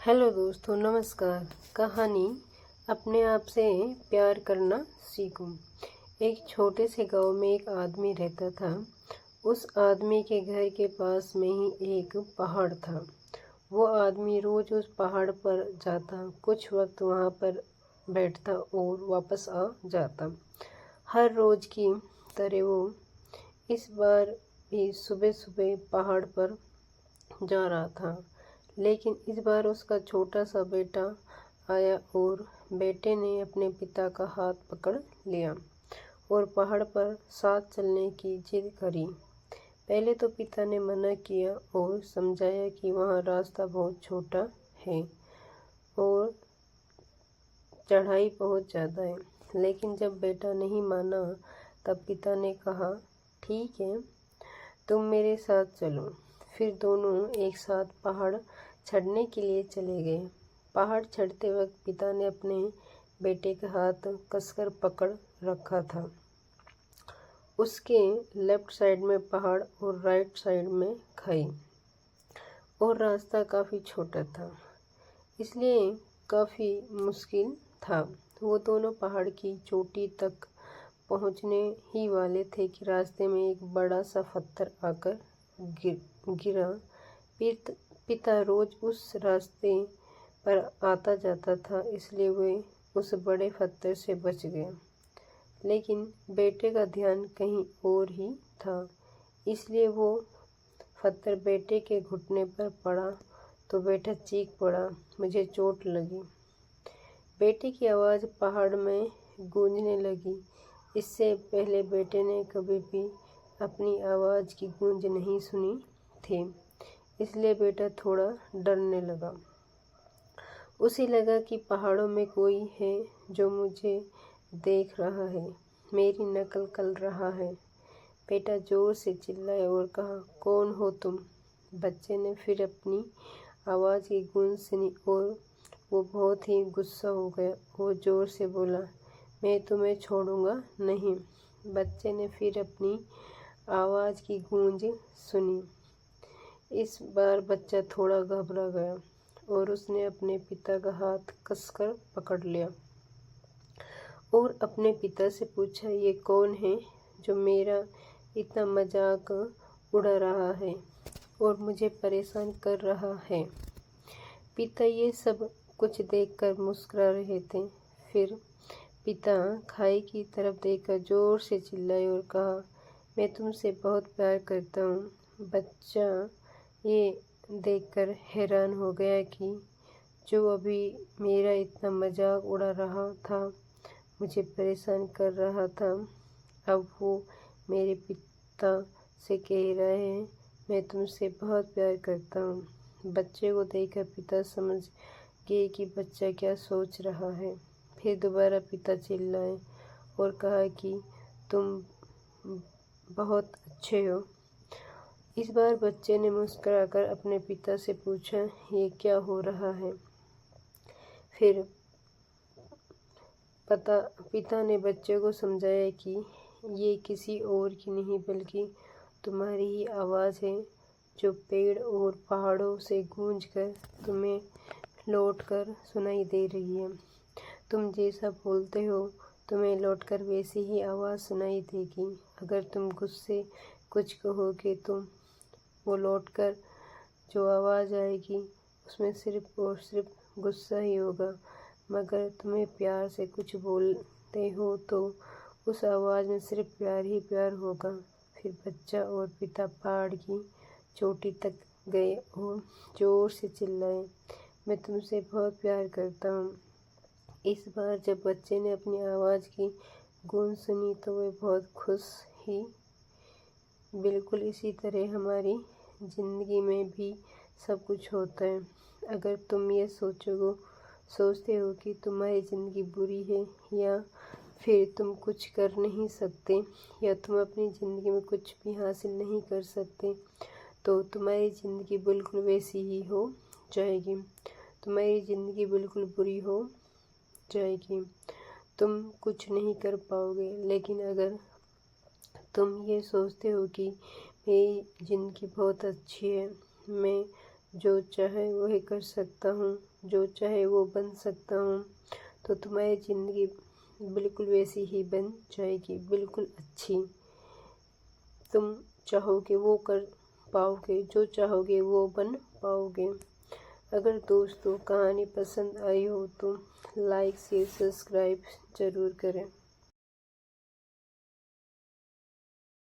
Hello दोस्तों, नमस्कार। कहानी अपने आप से प्यार करना सीखो। एक छोटे से गांव में एक आदमी रहता था। उस आदमी के घर के पास में ही एक पहाड़ था। वो आदमी रोज उस पहाड़ पर जाता, कुछ वक्त वहां पर बैठता और वापस आ जाता। हर रोज की तरह वो इस बार भी सुबह सुबह पहाड़ पर जा रहा था। लेकिन इस बार उसका छोटा सा बेटा आया और बेटे ने अपने पिता का हाथ पकड़ लिया और पहाड़ पर साथ चलने की जिद करी। पहले तो पिता ने मना किया और समझाया कि वहाँ रास्ता बहुत छोटा है और चढ़ाई बहुत ज़्यादा है। लेकिन जब बेटा नहीं माना तब पिता ने कहा, ठीक है, तुम मेरे साथ चलो। फिर दोनों एक साथ पहाड़ चढ़ने के लिए चले गए। पहाड़ चढ़ते वक्त पिता ने अपने बेटे का हाथ कसकर पकड़ रखा था। उसके लेफ्ट साइड में पहाड़ और राइट साइड में खाई और रास्ता काफ़ी छोटा था, इसलिए काफ़ी मुश्किल था। वो दोनों पहाड़ की चोटी तक पहुंचने ही वाले थे कि रास्ते में एक बड़ा सा पत्थर आकर गिरा। पिता रोज उस रास्ते पर आता जाता था, इसलिए वे उस बड़े पत्थर से बच गए। लेकिन बेटे का ध्यान कहीं और ही था, इसलिए वो पत्थर बेटे के घुटने पर पड़ा तो बेटा चीख पड़ा, मुझे चोट लगी। बेटे की आवाज़ पहाड़ में गूंजने लगी। इससे पहले बेटे ने कभी भी अपनी आवाज़ की गूंज नहीं सुनी थी, इसलिए बेटा थोड़ा डरने लगा। उसे लगा कि पहाड़ों में कोई है जो मुझे देख रहा है, मेरी नकल कर रहा है। बेटा जोर से चिल्लाया और कहा, कौन हो तुम? बच्चे ने फिर अपनी आवाज़ की गूंज सुनी और वो बहुत ही गुस्सा हो गया। वो जोर से बोला, मैं तुम्हें छोड़ूंगा नहीं। बच्चे ने फिर अपनी आवाज़ की गूंज सुनी। इस बार बच्चा थोड़ा घबरा गया और उसने अपने पिता का हाथ कसकर पकड़ लिया और अपने पिता से पूछा, ये कौन है जो मेरा इतना मजाक उड़ा रहा है और मुझे परेशान कर रहा है? पिता ये सब कुछ देखकर मुस्कुरा रहे थे। फिर पिता खाई की तरफ देखकर जोर से चिल्लाए और कहा, मैं तुमसे बहुत प्यार करता हूँ। बच्चा ये देखकर हैरान हो गया कि जो अभी मेरा इतना मजाक उड़ा रहा था, मुझे परेशान कर रहा था, अब वो मेरे पिता से कह रहे हैं, मैं तुमसे बहुत प्यार करता हूँ। बच्चे को देखकर पिता समझ गए कि बच्चा क्या सोच रहा है। फिर दोबारा पिता चिल्लाए और कहा कि तुम बहुत अच्छे हो। इस बार बच्चे ने मुस्कुराकर अपने पिता से पूछा, ये क्या हो रहा है? फिर पिता ने बच्चे को समझाया कि ये किसी और की नहीं बल्कि तुम्हारी ही आवाज़ है, जो पेड़ और पहाड़ों से गूंजकर तुम्हें लौटकर सुनाई दे रही है। तुम जैसा बोलते हो, तुम्हें लौटकर वैसी ही आवाज़ सुनाई देगी। अगर तुम गुस्से कुछ कहोगे तो वो लौटकर जो आवाज़ आएगी उसमें सिर्फ और सिर्फ गुस्सा ही होगा। मगर तुम्हें प्यार से कुछ बोलते हो तो उस आवाज़ में सिर्फ प्यार ही प्यार होगा। फिर बच्चा और पिता पहाड़ की चोटी तक गए और जोर से चिल्लाए, मैं तुमसे बहुत प्यार करता हूँ। इस बार जब बच्चे ने अपनी आवाज़ की गूंज सुनी तो वह बहुत खुश ही। बिल्कुल इसी तरह हमारी ज़िंदगी में भी सब कुछ होता है। अगर तुम ये सोचते हो कि तुम्हारी ज़िंदगी बुरी है या फिर तुम कुछ कर नहीं सकते या तुम अपनी ज़िंदगी में कुछ भी हासिल नहीं कर सकते, तो तुम्हारी ज़िंदगी बिल्कुल वैसी ही हो जाएगी। तुम्हारी ज़िंदगी बिल्कुल बुरी हो जाएगी, तुम कुछ नहीं कर पाओगे। लेकिन अगर तुम ये सोचते हो कि मेरी ज़िंदगी बहुत अच्छी है, मैं जो चाहे वही कर सकता हूँ, जो चाहे वो बन सकता हूँ, तो तुम्हारी ज़िंदगी बिल्कुल वैसी ही बन जाएगी, बिल्कुल अच्छी। तुम चाहोगे वो कर पाओगे, जो चाहोगे वो बन पाओगे। अगर दोस्तों कहानी पसंद आई हो तो लाइक शेयर सब्सक्राइब ज़रूर करें।